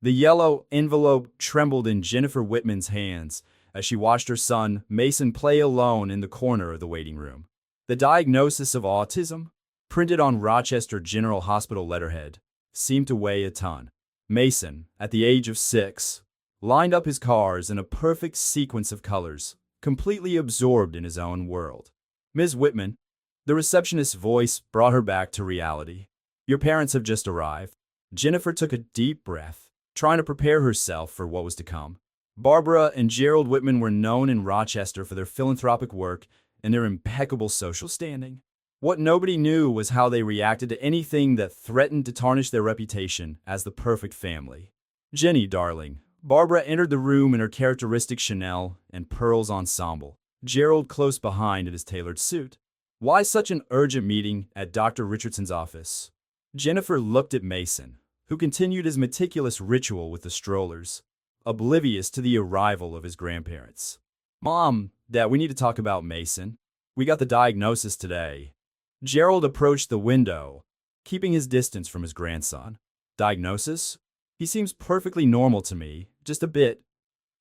The yellow envelope trembled in Jennifer Whitman's hands as she watched her son, Mason, play alone in the corner of the waiting room. The diagnosis of autism, printed on Rochester General Hospital letterhead, seemed to weigh a ton. Mason, at the age of 6, lined up his cars in a perfect sequence of colors, completely absorbed in his own world. Ms. Whitman, the receptionist's voice brought her back to reality. Your parents have just arrived. Jennifer took a deep breath, trying to prepare herself for what was to come. Barbara and Gerald Whitman were known in Rochester for their philanthropic work and their impeccable social standing. What nobody knew was how they reacted to anything that threatened to tarnish their reputation as the perfect family. Jenny, darling. Barbara entered the room in her characteristic Chanel and pearls ensemble, Gerald close behind in his tailored suit. Why such an urgent meeting at Dr. Richardson's office? Jennifer looked at Mason, who continued his meticulous ritual with the strollers, oblivious to the arrival of his grandparents. Mom, Dad, we need to talk about Mason. We got the diagnosis today. Gerald approached the window, keeping his distance from his grandson. Diagnosis? He seems perfectly normal to me, just a bit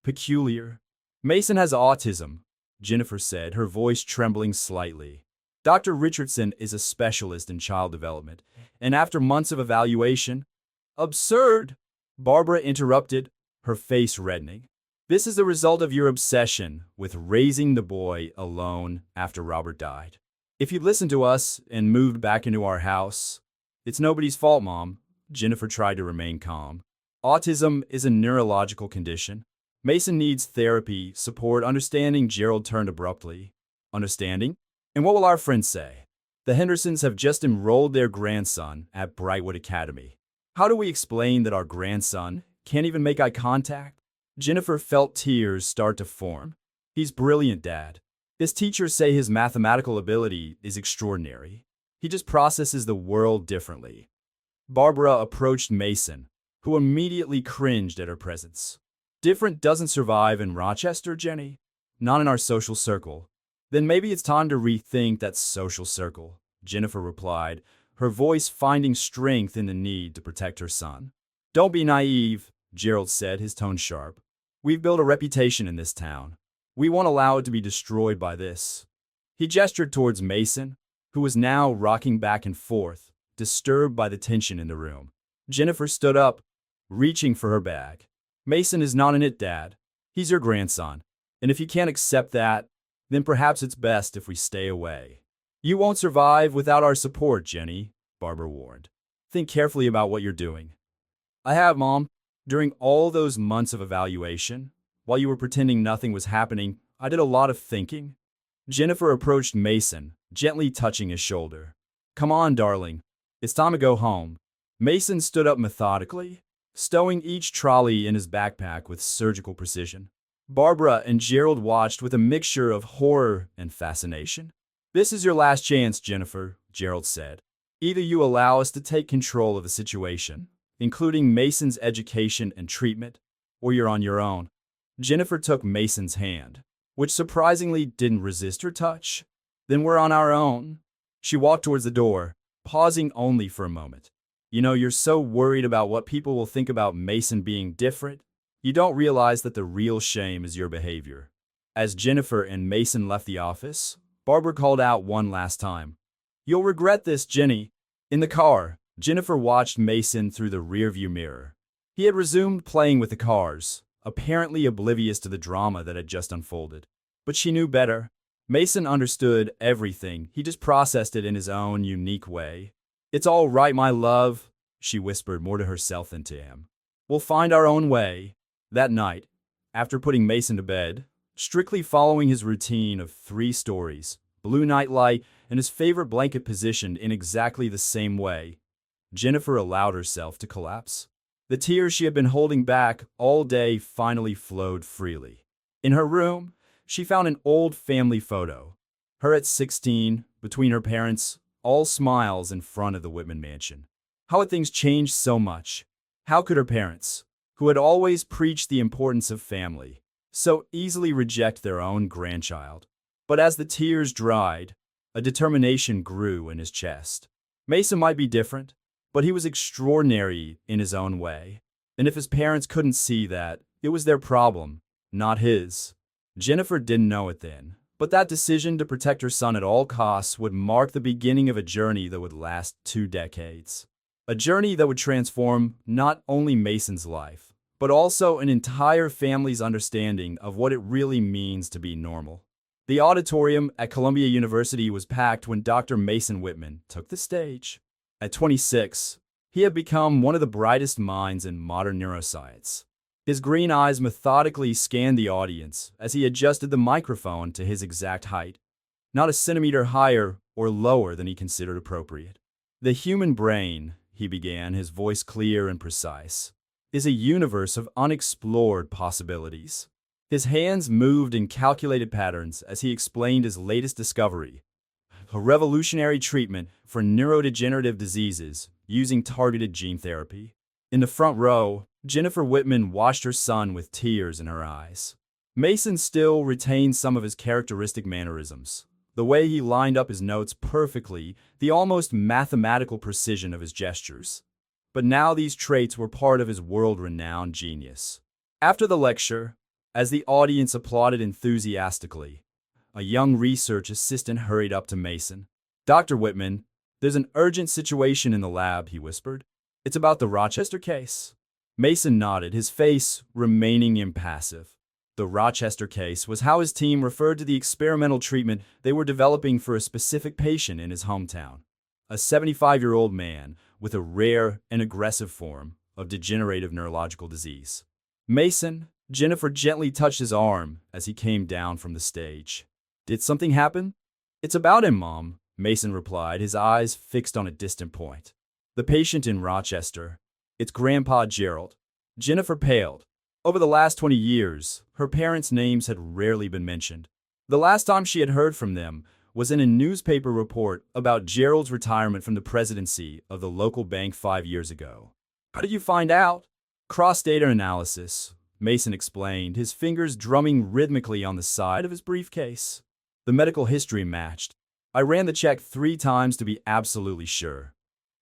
peculiar. Mason has autism, Jennifer said, her voice trembling slightly. Dr. Richardson is a specialist in child development, and after months of evaluation— Absurd! Barbara interrupted, her face reddening. This is the result of your obsession with raising the boy alone after Robert died. If you'd listened to us and moved back into our house— It's nobody's fault, Mom. Jennifer tried to remain calm. Autism is a neurological condition. Mason needs therapy, support, understanding. Gerald turned abruptly. Understanding? And what will our friends say? The Hendersons have just enrolled their grandson at Brightwood Academy. How do we explain that our grandson can't even make eye contact? Jennifer felt tears start to form. He's brilliant, Dad. His teachers say his mathematical ability is extraordinary. He just processes the world differently. Barbara approached Mason, who immediately cringed at her presence. Different doesn't survive in Rochester, Jenny. Not in our social circle. Then maybe it's time to rethink that social circle, Jennifer replied, her voice finding strength in the need to protect her son. Don't be naive, Gerald said, his tone sharp. We've built a reputation in this town. We won't allow it to be destroyed by this. He gestured towards Mason, who was now rocking back and forth, disturbed by the tension in the room. Jennifer stood up, reaching for her bag. Mason is not in it, Dad. He's your grandson. And if you can't accept that, then perhaps it's best if we stay away. You won't survive without our support, Jenny, Barbara warned. Think carefully about what you're doing. I have, Mom. During all those months of evaluation, while you were pretending nothing was happening, I did a lot of thinking. Jennifer approached Mason, gently touching his shoulder. Come on, darling. It's time to go home. Mason stood up methodically, stowing each trolley in his backpack with surgical precision. Barbara and Gerald watched with a mixture of horror and fascination. This is your last chance, Jennifer, Gerald said. Either you allow us to take control of the situation, including Mason's education and treatment, or you're on your own. Jennifer took Mason's hand, which surprisingly didn't resist her touch. Then we're on our own. She walked towards the door, pausing only for a moment. You know, you're so worried about what people will think about Mason being different, you don't realize that the real shame is your behavior. As Jennifer and Mason left the office, Barbara called out one last time. You'll regret this, Jenny. In the car, Jennifer watched Mason through the rearview mirror. He had resumed playing with the cars, apparently oblivious to the drama that had just unfolded. But she knew better. Mason understood everything. He just processed it in his own unique way. It's all right, my love, she whispered more to herself than to him. We'll find our own way. That night, after putting Mason to bed, strictly following his routine of 3 stories, blue nightlight, and his favorite blanket positioned in exactly the same way, Jennifer allowed herself to collapse. The tears she had been holding back all day finally flowed freely. In her room, she found an old family photo. Her at 16, between her parents, all smiles in front of the Whitman mansion. How had things changed so much? How could her parents, who had always preached the importance of family, so easily reject their own grandchild? But as the tears dried, a determination grew in his chest. Mason might be different, but he was extraordinary in his own way. And if his parents couldn't see that, it was their problem, not his. Jennifer didn't know it then, but that decision to protect her son at all costs would mark the beginning of a journey that would last 2 decades. A journey that would transform not only Mason's life, but also an entire family's understanding of what it really means to be normal. The auditorium at Columbia University was packed when Dr. Mason Whitman took the stage. At 26, he had become one of the brightest minds in modern neuroscience. His green eyes methodically scanned the audience as he adjusted the microphone to his exact height, not a centimeter higher or lower than he considered appropriate. The human brain, he began, his voice clear and precise, is a universe of unexplored possibilities. His hands moved in calculated patterns as he explained his latest discovery, a revolutionary treatment for neurodegenerative diseases using targeted gene therapy. In the front row, Jennifer Whitman watched her son with tears in her eyes. Mason still retained some of his characteristic mannerisms, the way he lined up his notes perfectly, the almost mathematical precision of his gestures. But now these traits were part of his world-renowned genius. After the lecture, as the audience applauded enthusiastically, a young research assistant hurried up to Mason. "Dr. Whitman, there's an urgent situation in the lab," he whispered. "It's about the Rochester case." Mason nodded, his face remaining impassive. The Rochester case was how his team referred to the experimental treatment they were developing for a specific patient in his hometown, a 75-year-old man with a rare and aggressive form of degenerative neurological disease. Mason, Jennifer gently touched his arm as he came down from the stage. "Did something happen?" "It's about him, Mom," Mason replied, his eyes fixed on a distant point. "The patient in Rochester. It's Grandpa Gerald." Jennifer paled. Over the last 20 years, her parents' names had rarely been mentioned. The last time she had heard from them was in a newspaper report about Gerald's retirement from the presidency of the local bank 5 years ago. "How did you find out?" "Cross-data analysis," Mason explained, his fingers drumming rhythmically on the side of his briefcase. The medical history matched. "I ran the check 3 times to be absolutely sure."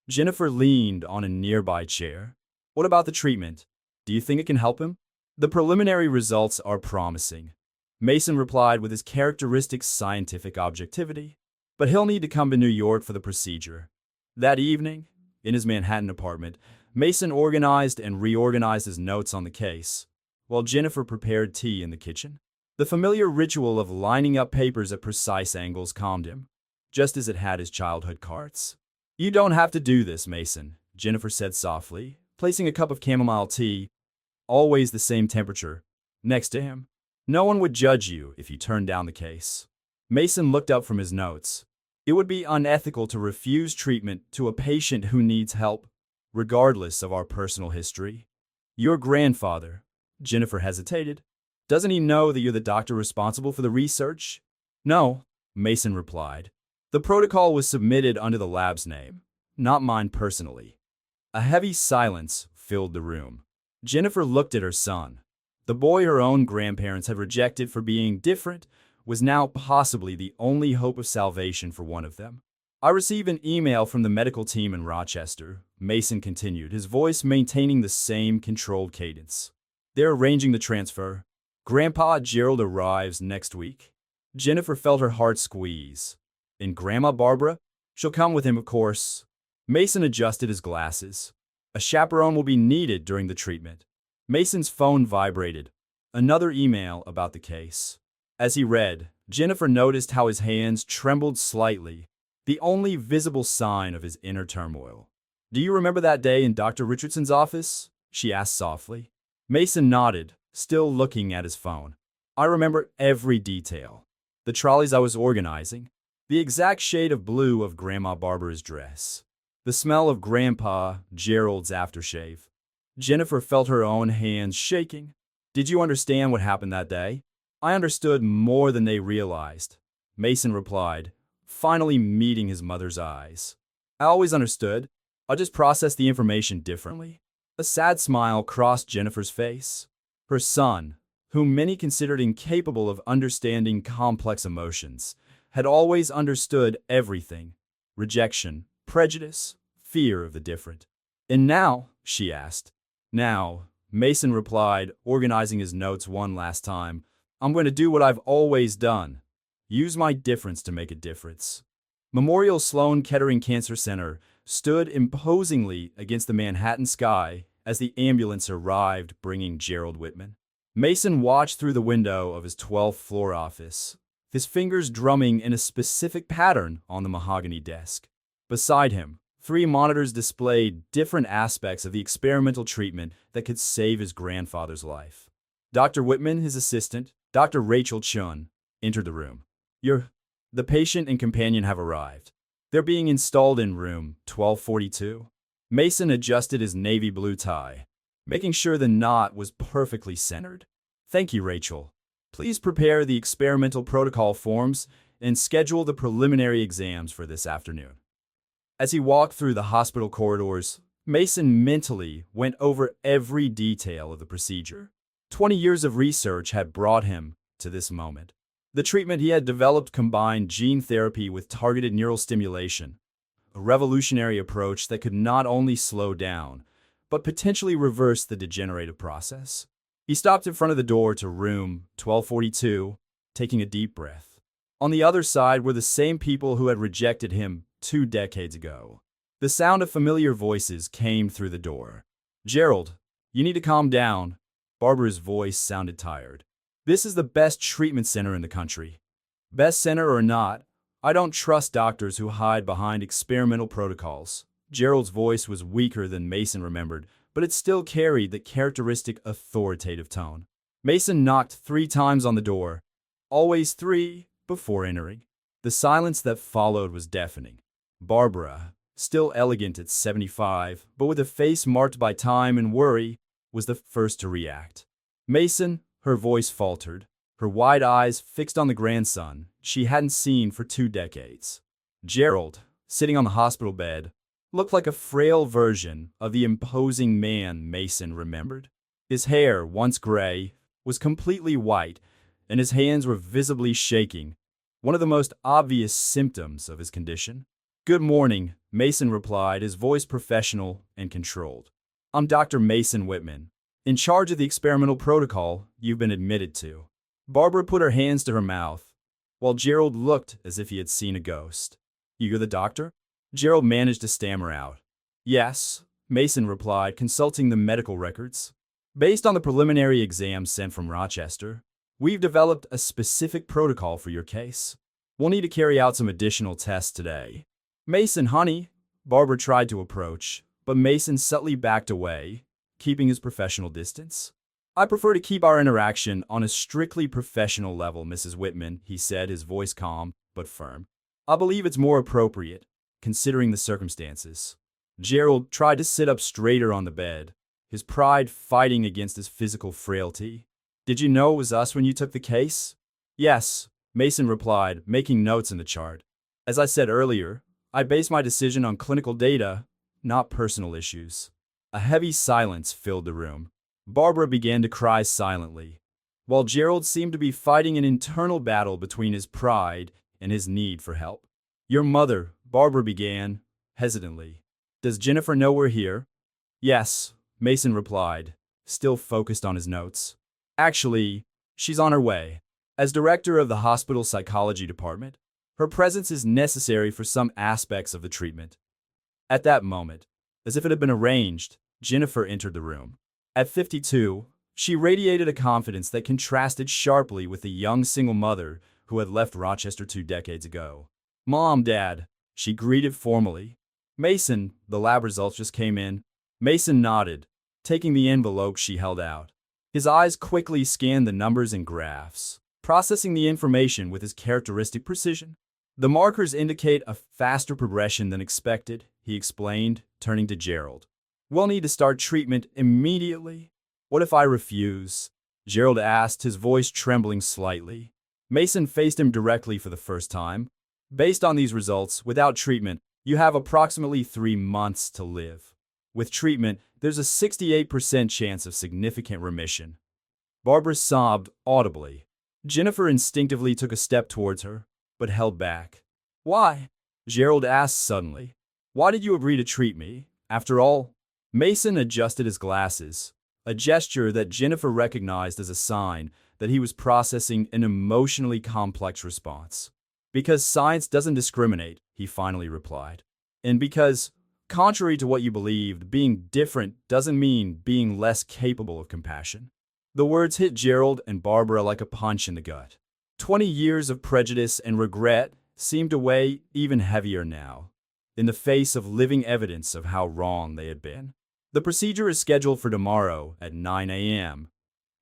Jennifer leaned on a nearby chair. "What about the treatment? Do you think it can help him?" "The preliminary results are promising," Mason replied with his characteristic scientific objectivity. "But he'll need to come to New York for the procedure." That evening, in his Manhattan apartment, Mason organized and reorganized his notes on the case, while Jennifer prepared tea in the kitchen. The familiar ritual of lining up papers at precise angles calmed him, just as it had his childhood carts. "You don't have to do this, Mason," Jennifer said softly, placing a cup of chamomile tea, always the same temperature, next to him. "No one would judge you if you turned down the case." Mason looked up from his notes. "It would be unethical to refuse treatment to a patient who needs help, regardless of our personal history." "Your grandfather," Jennifer hesitated. "Doesn't he know that you're the doctor responsible for the research?" "No," Mason replied. "The protocol was submitted under the lab's name, not mine personally." A heavy silence filled the room. Jennifer looked at her son. The boy her own grandparents had rejected for being different was now possibly the only hope of salvation for one of them. "I received an email from the medical team in Rochester," Mason continued, his voice maintaining the same controlled cadence. "They're arranging the transfer. Grandpa Gerald arrives next week." Jennifer felt her heart squeeze. "And Grandma Barbara? She'll come with him, of course." Mason adjusted his glasses. "A chaperone will be needed during the treatment." Mason's phone vibrated. Another email about the case. As he read, Jennifer noticed how his hands trembled slightly, the only visible sign of his inner turmoil. "Do you remember that day in Dr. Richardson's office?" she asked softly. Mason nodded, still looking at his phone. "I remember every detail. The trolleys I was organizing, the exact shade of blue of Grandma Barbara's dress, the smell of Grandpa Gerald's aftershave." Jennifer felt her own hands shaking. "Did you understand what happened that day?" "I understood more than they realized," Mason replied, finally meeting his mother's eyes. "I always understood. I just processed the information differently." A sad smile crossed Jennifer's face. Her son, whom many considered incapable of understanding complex emotions, had always understood everything: rejection, prejudice, fear of the different. "And now," she asked, Now, Mason replied, organizing his notes one last time, I'm going to do what I've always done. Use my difference to make a difference. Memorial Sloan Kettering Cancer Center stood imposingly against the Manhattan sky as the ambulance arrived bringing Gerald Whitman. Mason watched through the window of his 12th floor office, his fingers drumming in a specific pattern on the mahogany desk. Beside him, 3 monitors displayed different aspects of the experimental treatment that could save his grandfather's life. Dr. Whitman, his assistant, Dr. Rachel Chun, entered the room. The patient and companion have arrived. They're being installed in room 1242. Mason adjusted his navy blue tie, making sure the knot was perfectly centered. Thank you, Rachel. Please prepare the experimental protocol forms and schedule the preliminary exams for this afternoon. As he walked through the hospital corridors, Mason mentally went over every detail of the procedure. 20 years of research had brought him to this moment. The treatment he had developed combined gene therapy with targeted neural stimulation, a revolutionary approach that could not only slow down, but potentially reverse the degenerative process. He stopped in front of the door to room 1242, taking a deep breath. On the other side were the same people who had rejected him 2 decades ago. The sound of familiar voices came through the door. Gerald, you need to calm down. Barbara's voice sounded tired. This is the best treatment center in the country. Best center or not, I don't trust doctors who hide behind experimental protocols. Gerald's voice was weaker than Mason remembered, but it still carried the characteristic authoritative tone. Mason knocked 3 times on the door, always 3, before entering. The silence that followed was deafening. Barbara, still elegant at 75, but with a face marked by time and worry, was the first to react. Mason, her voice faltered, her wide eyes fixed on the grandson she hadn't seen for 2 decades. Gerald, sitting on the hospital bed, looked like a frail version of the imposing man Mason remembered. His hair, once gray, was completely white, and his hands were visibly shaking, one of the most obvious symptoms of his condition. Good morning, Mason replied, his voice professional and controlled. I'm Dr. Mason Whitman, in charge of the experimental protocol you've been admitted to. Barbara put her hands to her mouth, while Gerald looked as if he had seen a ghost. You're the doctor? Gerald managed to stammer out. Yes, Mason replied, consulting the medical records. Based on the preliminary exams sent from Rochester, we've developed a specific protocol for your case. We'll need to carry out some additional tests today. Mason, honey, Barbara tried to approach, but Mason subtly backed away, keeping his professional distance. I prefer to keep our interaction on a strictly professional level, Mrs. Whitman, he said, his voice calm but firm. I believe it's more appropriate, considering the circumstances. Gerald tried to sit up straighter on the bed, his pride fighting against his physical frailty. Did you know it was us when you took the case? Yes, Mason replied, making notes in the chart. As I said earlier, I base my decision on clinical data, not personal issues. A heavy silence filled the room. Barbara began to cry silently, while Gerald seemed to be fighting an internal battle between his pride and his need for help. Your mother, Barbara began, hesitantly. Does Jennifer know we're here? Yes, Mason replied, still focused on his notes. Actually, she's on her way. As director of the hospital psychology department, her presence is necessary for some aspects of the treatment. At that moment, as if it had been arranged, Jennifer entered the room. At 52, she radiated a confidence that contrasted sharply with the young single mother who had left Rochester 2 decades ago. Mom, Dad, she greeted formally. Mason, the lab results just came in. Mason nodded, taking the envelope she held out. His eyes quickly scanned the numbers and graphs, processing the information with his characteristic precision. The markers indicate a faster progression than expected, he explained, turning to Gerald. We'll need to start treatment immediately. What if I refuse? Gerald asked, his voice trembling slightly. Mason faced him directly for the first time. Based on these results, without treatment, you have approximately 3 months to live. With treatment, there's a 68% chance of significant remission. Barbara sobbed audibly. Jennifer instinctively took a step towards her, but held back. Why? Gerald asked suddenly. Why did you agree to treat me? After all, Mason adjusted his glasses, a gesture that Jennifer recognized as a sign that he was processing an emotionally complex response. Because science doesn't discriminate, he finally replied. And because, contrary to what you believed, being different doesn't mean being less capable of compassion. The words hit Gerald and Barbara like a punch in the gut. 20 years of prejudice and regret seemed to weigh even heavier now, in the face of living evidence of how wrong they had been. The procedure is scheduled for tomorrow at 9 a.m.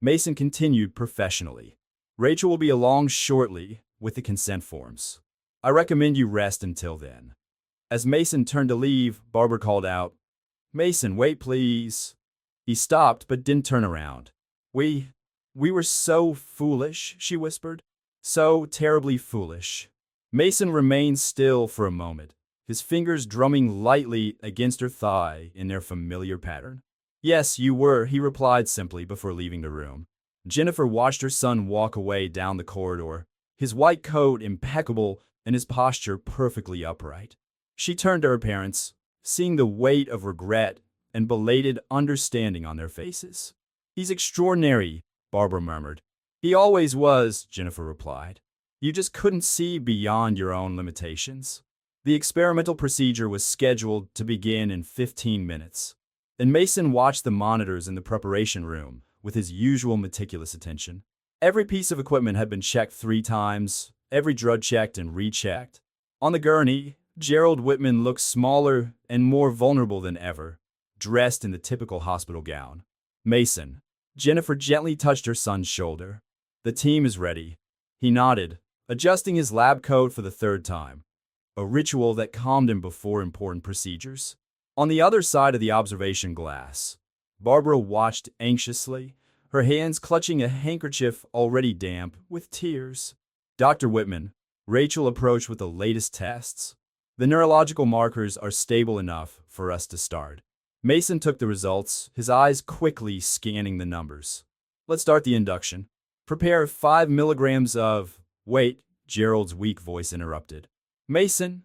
Mason continued professionally. Rachel will be along shortly with the consent forms. I recommend you rest until then. As Mason turned to leave, Barbara called out, "Mason, wait please." He stopped but didn't turn around. We were so foolish," she whispered. "So terribly foolish." Mason remained still for a moment, his fingers drumming lightly against her thigh in their familiar pattern. "Yes, you were," he replied simply before leaving the room. Jennifer watched her son walk away down the corridor, his white coat impeccable and his posture perfectly upright. She turned to her parents, seeing the weight of regret and belated understanding on their faces. "He's extraordinary," Barbara murmured. "He always was," Jennifer replied. "You just couldn't see beyond your own limitations." The experimental procedure was scheduled to begin in 15 minutes, and Mason watched the monitors in the preparation room with his usual meticulous attention. Every piece of equipment had been checked 3 times, every drug checked and rechecked. On the gurney, Gerald Whitman looked smaller and more vulnerable than ever, dressed in the typical hospital gown. "Mason." Jennifer gently touched her son's shoulder. "The team is ready." He nodded, adjusting his lab coat for the 3rd time, a ritual that calmed him before important procedures. On the other side of the observation glass, Barbara watched anxiously, her hands clutching a handkerchief already damp with tears. "Dr. Whitman," Rachel approached with the latest tests. "The neurological markers are stable enough for us to start." Mason took the results, his eyes quickly scanning the numbers. "Let's start the induction. Prepare 5 milligrams of—" "Wait," Gerald's weak voice interrupted. "Mason,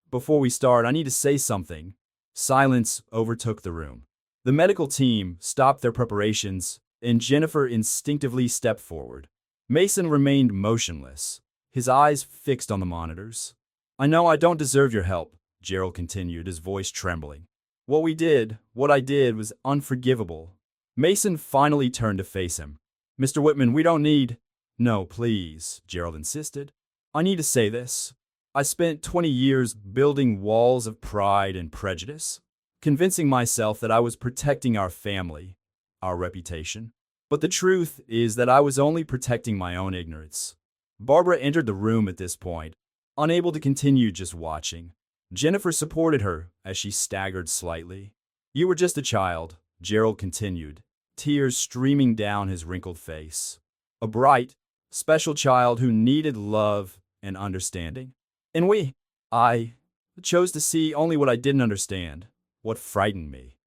before we start, I need to say something." Silence overtook the room. The medical team stopped their preparations, and Jennifer instinctively stepped forward. Mason remained motionless, his eyes fixed on the monitors. "I know I don't deserve your help," Gerald continued, his voice trembling. What I did was unforgivable." Mason finally turned to face him. "Mr. Whitman, we don't need—" "No, please," Gerald insisted. "I need to say this. I spent 20 years building walls of pride and prejudice, convincing myself that I was protecting our family, our reputation. But the truth is that I was only protecting my own ignorance." Barbara entered the room at this point, unable to continue just watching. Jennifer supported her as she staggered slightly. "You were just a child," Gerald continued, tears streaming down his wrinkled face. "A bright, special child who needed love and understanding. And I chose to see only what I didn't understand, what frightened me."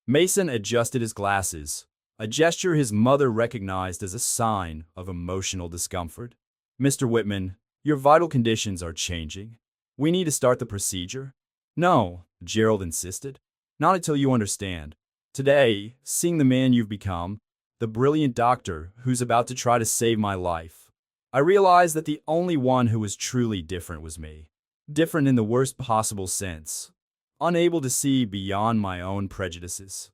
Mason adjusted his glasses, a gesture his mother recognized as a sign of emotional discomfort. "Mr. Whitman, your vital conditions are changing. We need to start the procedure." "No," Gerald insisted. "Not until you understand. Today, seeing the man you've become, the brilliant doctor who's about to try to save my life, I realized that the only one who was truly different was me. Different in the worst possible sense. Unable to see beyond my own prejudices."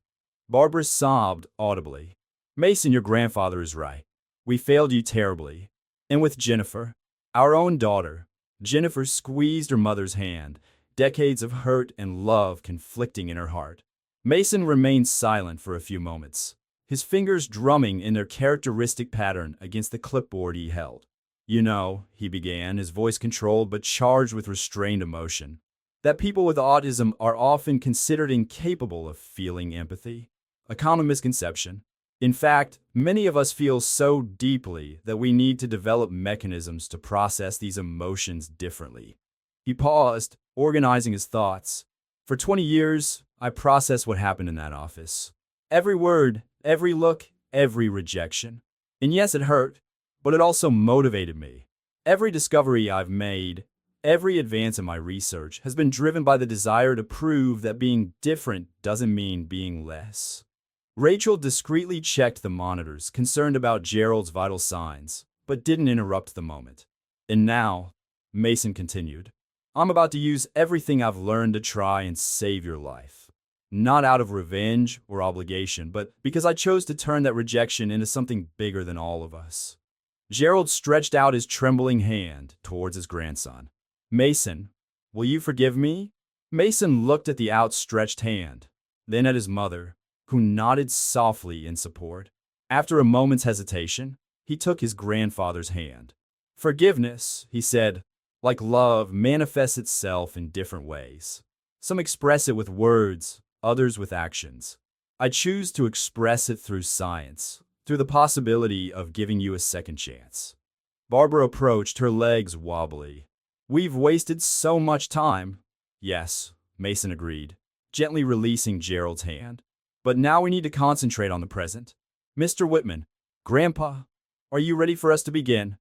Barbara sobbed audibly. "Mason, your grandfather is right. We failed you terribly. And with Jennifer, our own daughter." Jennifer squeezed her mother's hand, decades of hurt and love conflicting in her heart. Mason remained silent for a few moments, his fingers drumming in their characteristic pattern against the clipboard he held. "You know," he began, his voice controlled but charged with restrained emotion, "that people with autism are often considered incapable of feeling empathy. A common misconception. In fact, many of us feel so deeply that we need to develop mechanisms to process these emotions differently." He paused, organizing his thoughts. "For 20 years, I processed what happened in that office. Every word, every look, every rejection. And yes, it hurt, but it also motivated me. Every discovery I've made, Every advance in my research has been driven by the desire to prove that being different doesn't mean being less. Rachel discreetly checked the monitors, concerned about Gerald's vital signs, but didn't interrupt the moment. And now, Mason continued, I'm about to use everything I've learned to try and save your life. Not out of revenge or obligation, but because I chose to turn that rejection into something bigger than all of us. Gerald stretched out his trembling hand towards his grandson. Mason, will you forgive me? Mason looked at the outstretched hand, then at his mother, who nodded softly in support. After a moment's hesitation, he took his grandfather's hand. Forgiveness, he said, like love, manifests itself in different ways. Some express it with words, others with actions. I choose to express it through science, through the possibility of giving you a second chance. Barbara approached, her legs wobbly. We've wasted so much time. Yes, Mason agreed, gently releasing Gerald's hand. But now we need to concentrate on the present. Mr. Whitman, Grandpa, are you ready for us to begin?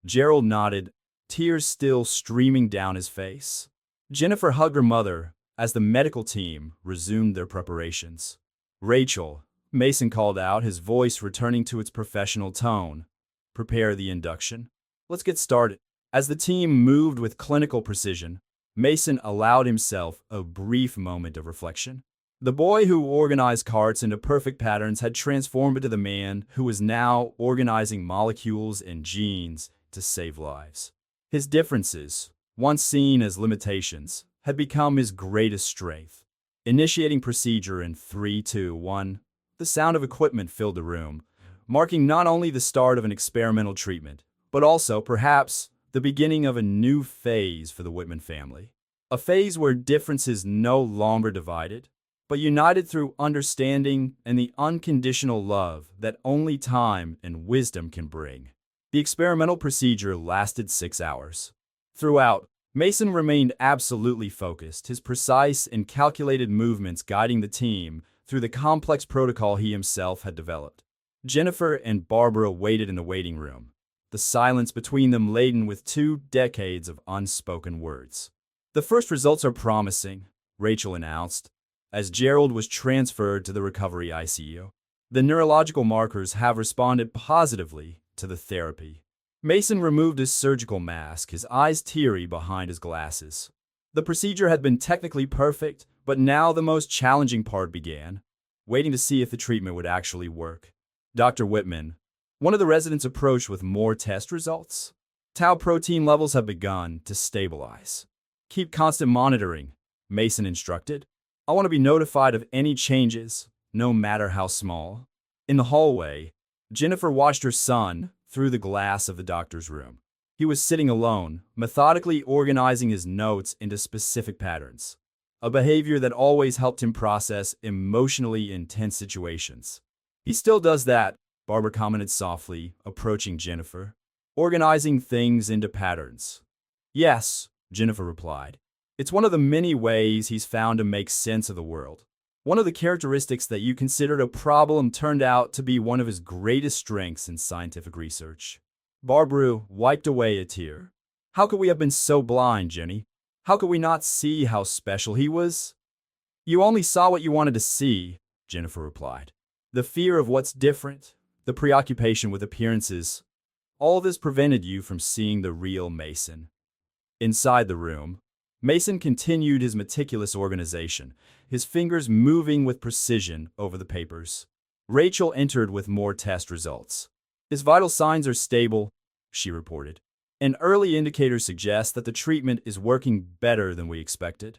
Gerald nodded, tears still streaming down his face. Jennifer hugged her mother as the medical team resumed their preparations. Rachel, Mason called out, his voice returning to its professional tone. Prepare the induction. Let's get started. As the team moved with clinical precision, Mason allowed himself a brief moment of reflection. The boy who organized carts into perfect patterns had transformed into the man who was now organizing molecules and genes to save lives. His differences, once seen as limitations, had become his greatest strength. Initiating procedure in 3, 2, 1, the sound of equipment filled the room, marking not only the start of an experimental treatment, but also, perhaps, the beginning of a new phase for the Whitman family. A phase where differences no longer divided, but united through understanding and the unconditional love that only time and wisdom can bring. The experimental procedure lasted 6 hours. Throughout, Mason remained absolutely focused, his precise and calculated movements guiding the team through the complex protocol he himself had developed. Jennifer and Barbara waited in the waiting room, the silence between them laden with 2 decades of unspoken words. The first results are promising, Rachel announced, as Gerald was transferred to the recovery ICU. The neurological markers have responded positively to the therapy. Mason removed his surgical mask, his eyes teary behind his glasses. The procedure had been technically perfect, but now the most challenging part began, waiting to see if the treatment would actually work. Dr. Whitman, one of the residents, approached with more test results. Tau protein levels have begun to stabilize. Keep constant monitoring, Mason instructed. I want to be notified of any changes, no matter how small. In the hallway, Jennifer watched her son through the glass of the doctor's room. He was sitting alone, methodically organizing his notes into specific patterns, a behavior that always helped him process emotionally intense situations. He still does that, Barbara commented softly, approaching Jennifer. Organizing things into patterns. Yes, Jennifer replied. It's one of the many ways he's found to make sense of the world. One of the characteristics that you considered a problem turned out to be one of his greatest strengths in scientific research. Barbara wiped away a tear. How could we have been so blind, Jenny? How could we not see how special he was? You only saw what you wanted to see, Jennifer replied. The fear of what's different, the preoccupation with appearances, all this prevented you from seeing the real Mason. Inside the room, Mason continued his meticulous organization, his fingers moving with precision over the papers. Rachel entered with more test results. His vital signs are stable, she reported. An early indicator suggests that the treatment is working better than we expected.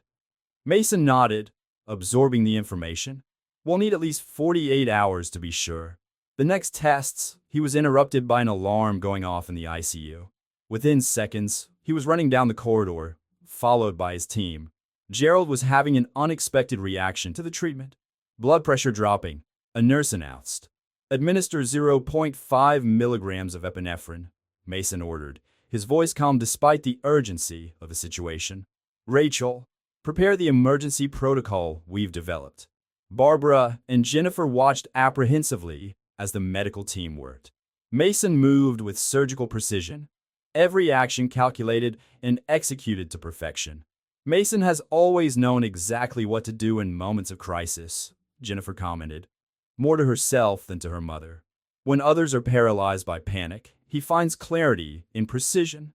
Mason nodded, absorbing the information. We'll need at least 48 hours to be sure. The next tests, he was interrupted by an alarm going off in the ICU. Within seconds, he was running down the corridor, followed by his team. Gerald was having an unexpected reaction to the treatment. Blood pressure dropping, a nurse announced. Administer 0.5 milligrams of epinephrine, Mason ordered, his voice calm despite the urgency of the situation. Rachel, prepare the emergency protocol we've developed. Barbara and Jennifer watched apprehensively as the medical team worked. Mason moved with surgical precision, every action calculated and executed to perfection. Mason has always known exactly what to do in moments of crisis, Jennifer commented, more to herself than to her mother. When others are paralyzed by panic, he finds clarity in precision.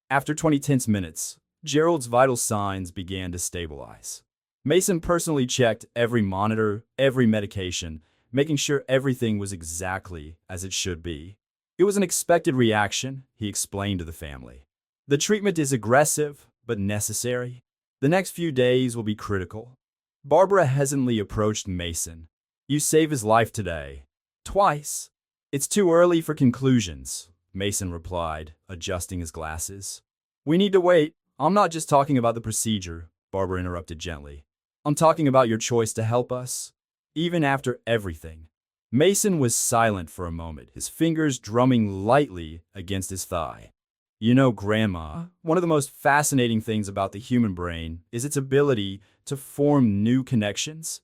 After 20 tense minutes, Gerald's vital signs began to stabilize. Mason personally checked every monitor, every medication, making sure everything was exactly as it should be. It was an expected reaction, he explained to the family. The treatment is aggressive, but necessary. The next few days will be critical. Barbara hesitantly approached Mason. You saved his life today. Twice. It's too early for conclusions, Mason replied, adjusting his glasses. We need to wait. I'm not just talking about the procedure, Barbara interrupted gently. I'm talking about your choice to help us. Even after everything. Mason was silent for a moment, his fingers drumming lightly against his thigh. You know, Grandma, one of the most fascinating things about the human brain is its ability to form new connections,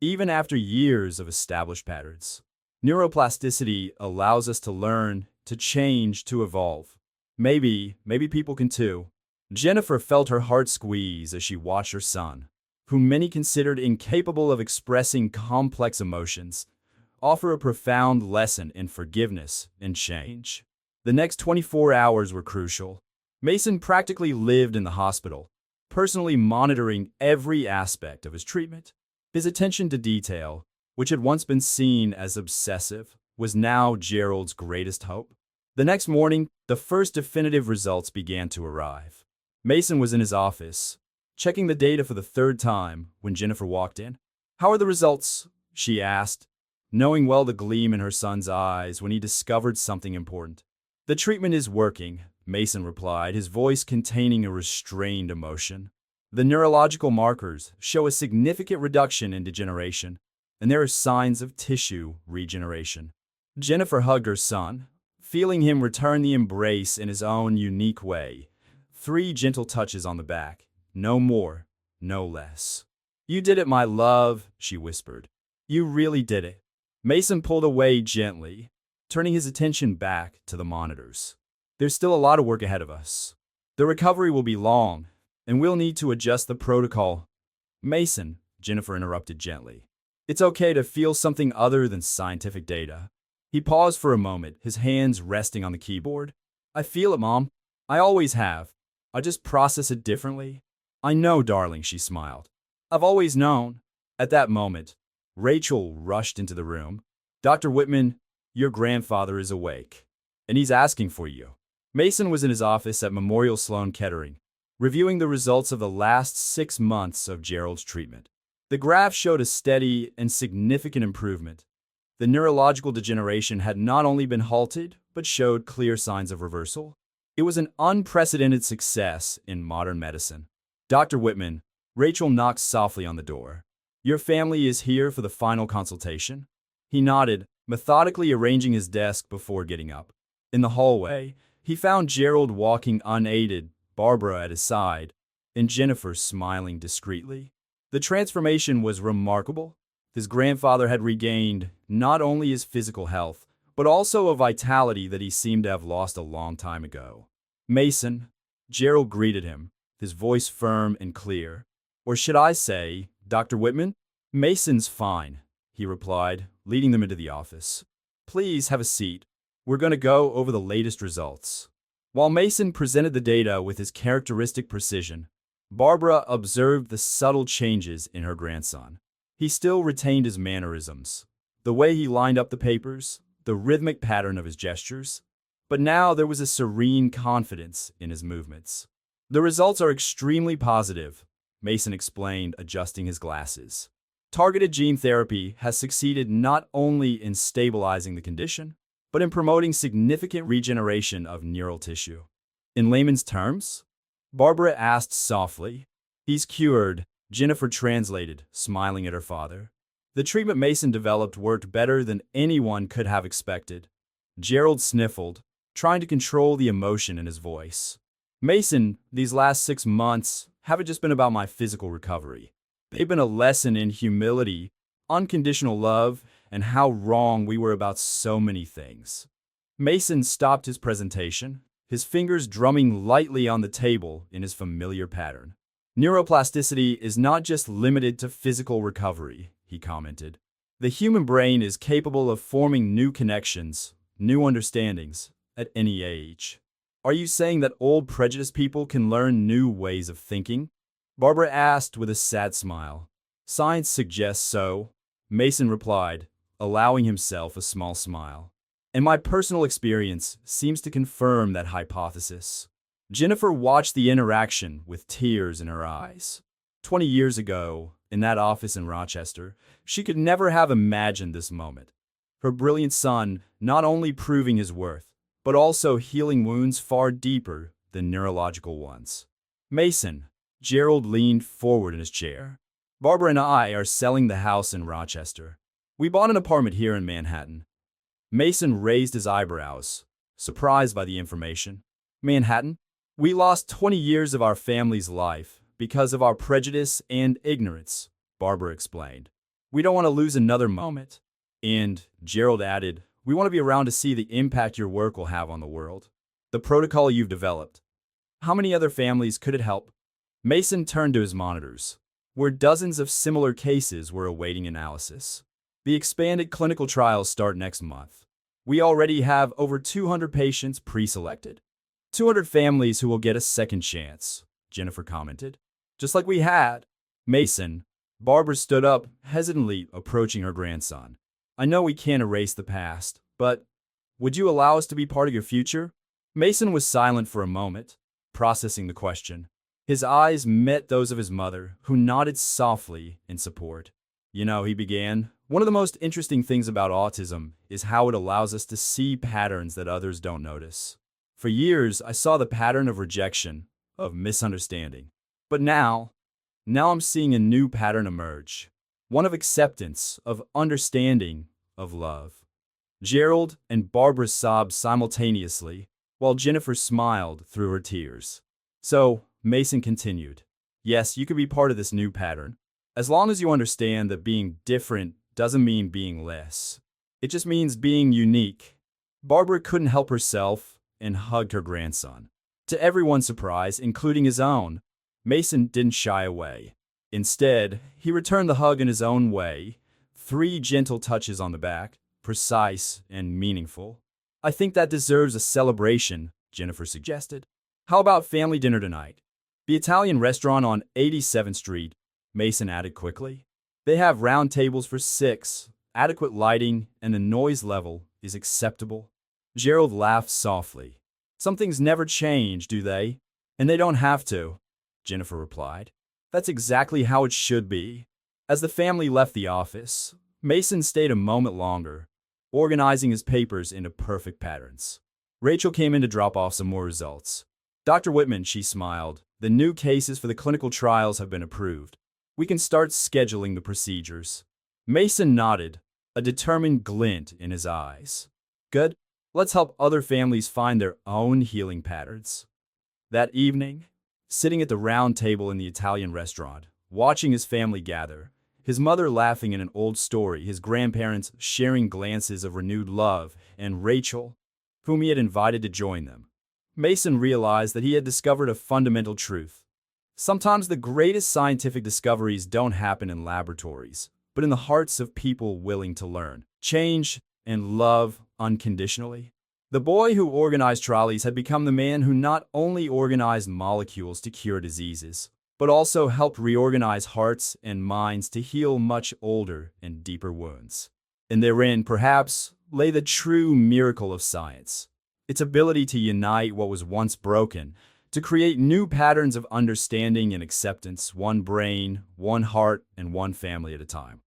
even after years of established patterns. Neuroplasticity allows us to learn, to change, to evolve. Maybe people can too. Jennifer felt her heart squeeze as she watched her son, whom many considered incapable of expressing complex emotions, offer a profound lesson in forgiveness and change. The next 24 hours were crucial. Mason practically lived in the hospital, personally monitoring every aspect of his treatment. His attention to detail, which had once been seen as obsessive, was now Gerald's greatest hope. The next morning, the first definitive results began to arrive. Mason was in his office, checking the data for the third time when Jennifer walked in. How are the results? She asked, knowing well the gleam in her son's eyes when he discovered something important. The treatment is working, Mason replied, his voice containing a restrained emotion. The neurological markers show a significant reduction in degeneration, and there are signs of tissue regeneration. Jennifer hugged her son, feeling him return the embrace in his own unique way. 3 gentle touches on the back, no more, no less. You did it, my love, she whispered. You really did it. Mason pulled away gently, turning his attention back to the monitors. There's still a lot of work ahead of us. The recovery will be long, and we'll need to adjust the protocol. Mason, Jennifer interrupted gently. It's okay to feel something other than scientific data. He paused for a moment, his hands resting on the keyboard. I feel it, Mom. I always have. I just process it differently. I know, darling, she smiled. I've always known. At that moment, Rachel rushed into the room. Dr. Whitman, your grandfather is awake, and he's asking for you. Mason was in his office at Memorial Sloan Kettering, reviewing the results of the last 6 months of Gerald's treatment. The graph showed a steady and significant improvement. The neurological degeneration had not only been halted, but showed clear signs of reversal. It was an unprecedented success in modern medicine. Dr. Whitman, Rachel knocked softly on the door. Your family is here for the final consultation? He nodded, methodically arranging his desk before getting up. In the hallway, he found Gerald walking unaided, Barbara at his side, and Jennifer smiling discreetly. The transformation was remarkable. His grandfather had regained not only his physical health, but also a vitality that he seemed to have lost a long time ago. Mason, Gerald greeted him, his voice firm and clear. Or should I say, Dr. Whitman? Mason's fine, he replied, leading them into the office. Please have a seat. We're going to go over the latest results. While Mason presented the data with his characteristic precision, Barbara observed the subtle changes in her grandson. He still retained his mannerisms, the way he lined up the papers, the rhythmic pattern of his gestures, but now there was a serene confidence in his movements. The results are extremely positive, Mason explained, adjusting his glasses. Targeted gene therapy has succeeded not only in stabilizing the condition, but in promoting significant regeneration of neural tissue. In layman's terms, Barbara asked softly. He's cured, Jennifer translated, smiling at her father. The treatment Mason developed worked better than anyone could have expected. Gerald sniffled, trying to control the emotion in his voice. Mason, these last 6 months haven't just been about my physical recovery. They've been a lesson in humility, unconditional love, and how wrong we were about so many things. Mason stopped his presentation, his fingers drumming lightly on the table in his familiar pattern. Neuroplasticity is not just limited to physical recovery, he commented. The human brain is capable of forming new connections, new understandings, at any age. Are you saying that old prejudiced people can learn new ways of thinking? Barbara asked with a sad smile. Science suggests so, Mason replied, allowing himself a small smile. And my personal experience seems to confirm that hypothesis. Jennifer watched the interaction with tears in her eyes. 20 years ago, in that office in Rochester, she could never have imagined this moment. Her brilliant son not only proving his worth, but also healing wounds far deeper than neurological ones. Mason, Gerald leaned forward in his chair. Barbara and I are selling the house in Rochester. We bought an apartment here in Manhattan. Mason raised his eyebrows, surprised by the information. Manhattan? We lost 20 years of our family's life because of our prejudice and ignorance, Barbara explained. We don't want to lose another moment. And, Gerald added, we want to be around to see the impact your work will have on the world. The protocol you've developed. How many other families could it help? Mason turned to his monitors, where dozens of similar cases were awaiting analysis. The expanded clinical trials start next month. We already have over 200 patients pre-selected. 200 families who will get a second chance, Jennifer commented. Just like we had. Mason. Barbara stood up, hesitantly approaching her grandson. I know we can't erase the past, but would you allow us to be part of your future? Mason was silent for a moment, processing the question. His eyes met those of his mother, who nodded softly in support. You know, he began, one of the most interesting things about autism is how it allows us to see patterns that others don't notice. For years, I saw the pattern of rejection, of misunderstanding. But now I'm seeing a new pattern emerge. One of acceptance, of understanding, of love. Gerald and Barbara sobbed simultaneously, while Jennifer smiled through her tears. So, Mason continued, yes, you could be part of this new pattern. As long as you understand that being different doesn't mean being less. It just means being unique. Barbara couldn't help herself and hugged her grandson. To everyone's surprise, including his own, Mason didn't shy away. Instead, he returned the hug in his own way, 3 gentle touches on the back, precise and meaningful. I think that deserves a celebration, Jennifer suggested. How about family dinner tonight? The Italian restaurant on 87th Street, Mason added quickly. They have round tables for 6, adequate lighting, and the noise level is acceptable. Gerald laughed softly. Some things never change, do they? And they don't have to, Jennifer replied. That's exactly how it should be. As the family left the office, Mason stayed a moment longer, organizing his papers into perfect patterns. Rachel came in to drop off some more results. Dr. Whitman, she smiled, the new cases for the clinical trials have been approved. We can start scheduling the procedures. Mason nodded, a determined glint in his eyes. Good. Let's help other families find their own healing patterns. That evening, sitting at the round table in the Italian restaurant, watching his family gather, his mother laughing in an old story, his grandparents sharing glances of renewed love, and Rachel, whom he had invited to join them, Mason realized that he had discovered a fundamental truth. Sometimes the greatest scientific discoveries don't happen in laboratories, but in the hearts of people willing to learn, change, and love unconditionally. The boy who organized trolleys had become the man who not only organized molecules to cure diseases, but also helped reorganize hearts and minds to heal much older and deeper wounds. And therein, perhaps, lay the true miracle of science, its ability to unite what was once broken, to create new patterns of understanding and acceptance, one brain, one heart, and one family at a time.